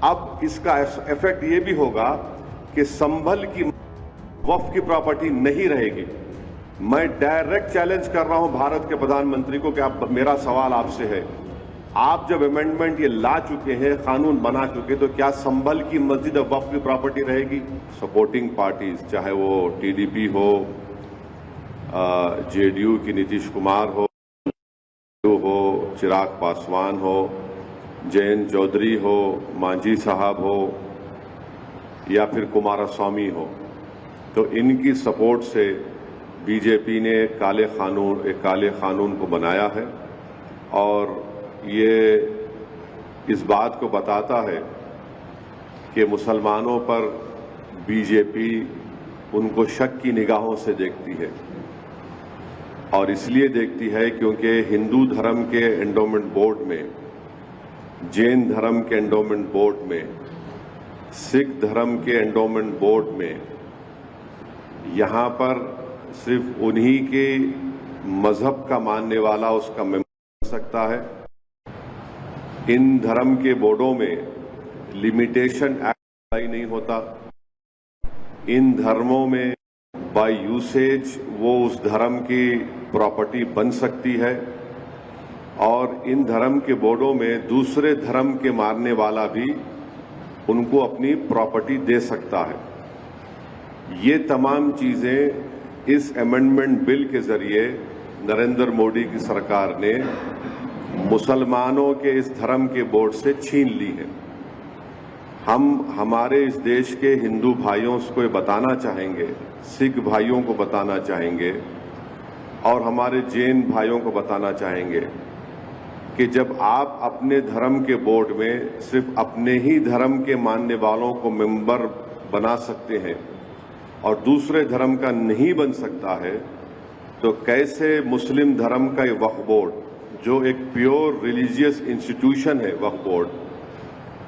अब इसका इफेक्ट ये भी होगा कि संभल की वक्फ की प्रॉपर्टी नहीं रहेगी। मैं डायरेक्ट चैलेंज कर रहा हूं भारत के प्रधानमंत्री को कि आप, मेरा सवाल आपसे है, आप जब अमेंडमेंट ये ला चुके हैं, कानून बना चुके, तो क्या संभल की मस्जिद वक्फ की प्रॉपर्टी रहेगी? सपोर्टिंग पार्टीज, चाहे वो टीडीपी हो, जेडीयू की नीतीश कुमार हो, चिराग पासवान हो, जयंत चौधरी हो, मांझी साहब हो, या फिर कुमारस्वामी हो, तो इनकी सपोर्ट से बीजेपी ने एक काले कानून को बनाया है और ये इस बात को बताता है कि मुसलमानों पर बीजेपी उनको शक की निगाहों से देखती है। और इसलिए देखती है क्योंकि हिंदू धर्म के एंडोमेंट बोर्ड में, जैन धर्म के एंडोमेंट बोर्ड में, सिख धर्म के एंडोमेंट बोर्ड में यहां पर सिर्फ उन्हीं के मजहब का मानने वाला उसका मेंबर बन सकता है। इन धर्म के बोर्डों में लिमिटेशन एक्ट अप्लाई नहीं होता। इन धर्मों में बाय यूसेज वो उस धर्म की प्रॉपर्टी बन सकती है और इन धर्म के बोर्डों में दूसरे धर्म के मानने वाला भी उनको अपनी प्रॉपर्टी दे सकता है। ये तमाम चीजें इस अमेंडमेंट बिल के जरिए नरेंद्र मोदी की सरकार ने मुसलमानों के इस धर्म के बोर्ड से छीन ली है। हम हमारे इस देश के हिंदू भाइयों को बताना चाहेंगे, सिख भाइयों को बताना चाहेंगे और हमारे जैन भाइयों को बताना चाहेंगे कि जब आप अपने धर्म के बोर्ड में सिर्फ अपने ही धर्म के मानने वालों को मेंबर बना सकते हैं और दूसरे धर्म का नहीं बन सकता है, तो कैसे मुस्लिम धर्म का ये वक्फ बोर्ड, जो एक प्योर रिलीजियस इंस्टीट्यूशन है वक्फ बोर्ड,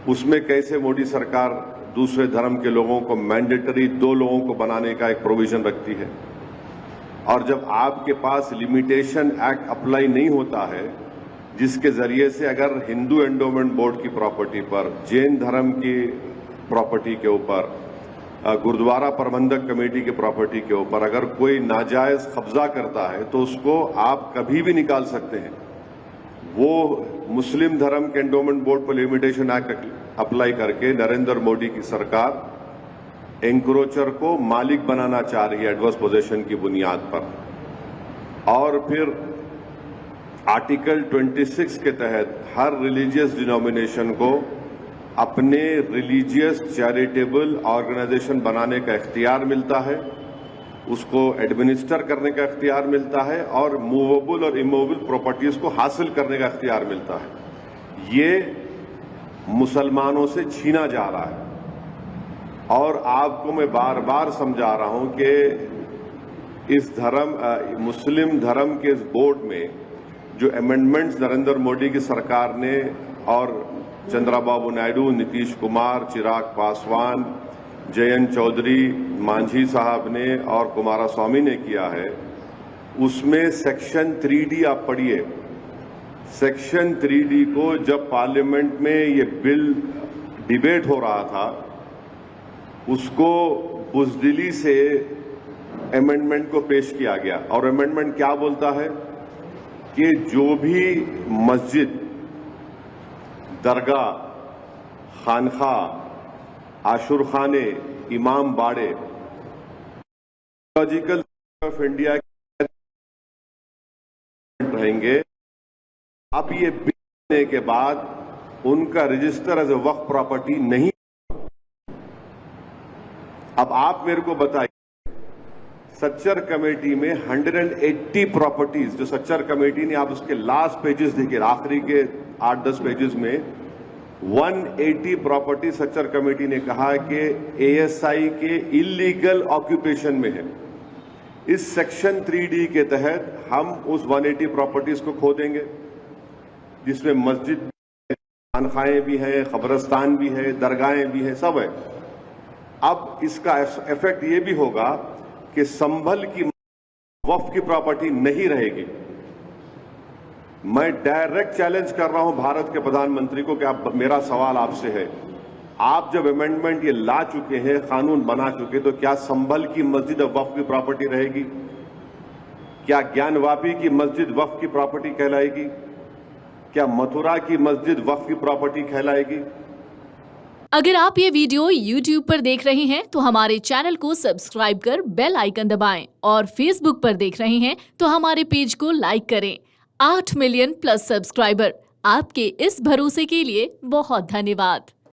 उसमें कैसे मोदी सरकार दूसरे धर्म के लोगों को मैंडेटरी 2 लोगों को बनाने का एक प्रोविजन रखती है। और जब आपके पास लिमिटेशन एक्ट अप्लाई नहीं होता है, जिसके जरिए से अगर हिंदू एंडोमेंट बोर्ड की प्रॉपर्टी पर, जैन धर्म की प्रॉपर्टी के ऊपर, गुरुद्वारा प्रबंधक कमेटी की प्रॉपर्टी के ऊपर अगर कोई नाजायज कब्जा करता है तो उसको आप कभी भी निकाल सकते हैं। वो मुस्लिम धर्म के एंडोमेंट बोर्ड पर लिमिटेशन एक्ट अप्लाई करके नरेंद्र मोदी की सरकार एंक्रोचर को मालिक बनाना चाह रही है एडवर्स पोजेशन की बुनियाद पर। और फिर आर्टिकल 26 के तहत हर रिलीजियस डिनोमिनेशन को अपने रिलीजियस चैरिटेबल ऑर्गेनाइजेशन बनाने का इख्तियार मिलता है, उसको एडमिनिस्टर करने का इख्तियार मिलता है और मूवेबल और इमूवेबल प्रॉपर्टीज को हासिल करने का इख्तियार मिलता है। ये मुसलमानों से छीना जा रहा है और आपको मैं बार बार समझा रहा हूं कि इस मुस्लिम धर्म के इस बोर्ड में जो अमेंडमेंट्स नरेंद्र मोदी की सरकार ने और चंद्रबाबू नायडू, नीतीश कुमार, चिराग पासवान, जयंत चौधरी, मांझी साहब ने और कुमारस्वामी ने किया है, उसमें सेक्शन 3D आप पढ़िए। सेक्शन 3D को जब पार्लियामेंट में ये बिल डिबेट हो रहा था, उसको बुज़दिली से अमेंडमेंट को पेश किया गया और अमेंडमेंट क्या बोलता है कि जो भी मस्जिद, दरगाह, खानखा, आशुरखाने, इमाम बाड़े लॉजिकल ऑफ इंडिया के रहेंगे, अब ये बिल होने के बाद उनका register as a Waqf property नहीं। अब आप मेरे को बताइए, सच्चर कमेटी में 180 प्रॉपर्टीज, जो सच्चर कमेटी ने, आप उसके लास्ट पेजेस देखिए, आखिरी के 8-10 पेजेस में 180 प्रॉपर्टी सच्चर कमेटी ने कहा कि एएसआई के इलीगल ऑक्यूपेशन में है। इस सेक्शन 3D के तहत हम उस 180 प्रॉपर्टीज को खो देंगे, जिसमें मस्जिद, खानखाएं भी हैं, कब्रिस्तान भी है, दरगाहें भी हैं, सब है। अब इसका इफेक्ट ये भी होगा कि संभल की वक्फ की प्रॉपर्टी नहीं रहेगी। मैं डायरेक्ट चैलेंज कर रहा हूं भारत के प्रधानमंत्री को कि आप, मेरा सवाल आपसे है, आप जब अमेंडमेंट ये ला चुके हैं, कानून बना चुके, तो क्या संभल की मस्जिद अब वक्फ की प्रॉपर्टी रहेगी? क्या ज्ञानवापी की मस्जिद वक्फ की प्रॉपर्टी कहलाएगी? क्या मथुरा की मस्जिद वक्फ की प्रॉपर्टी कहलाएगी? अगर आप ये वीडियो YouTube पर देख रहे हैं तो हमारे चैनल को सब्सक्राइब कर बेल आइकन दबाएं और Facebook पर देख रहे हैं तो हमारे पेज को लाइक करें। 8 मिलियन प्लस सब्सक्राइबर, आपके इस भरोसे के लिए बहुत धन्यवाद।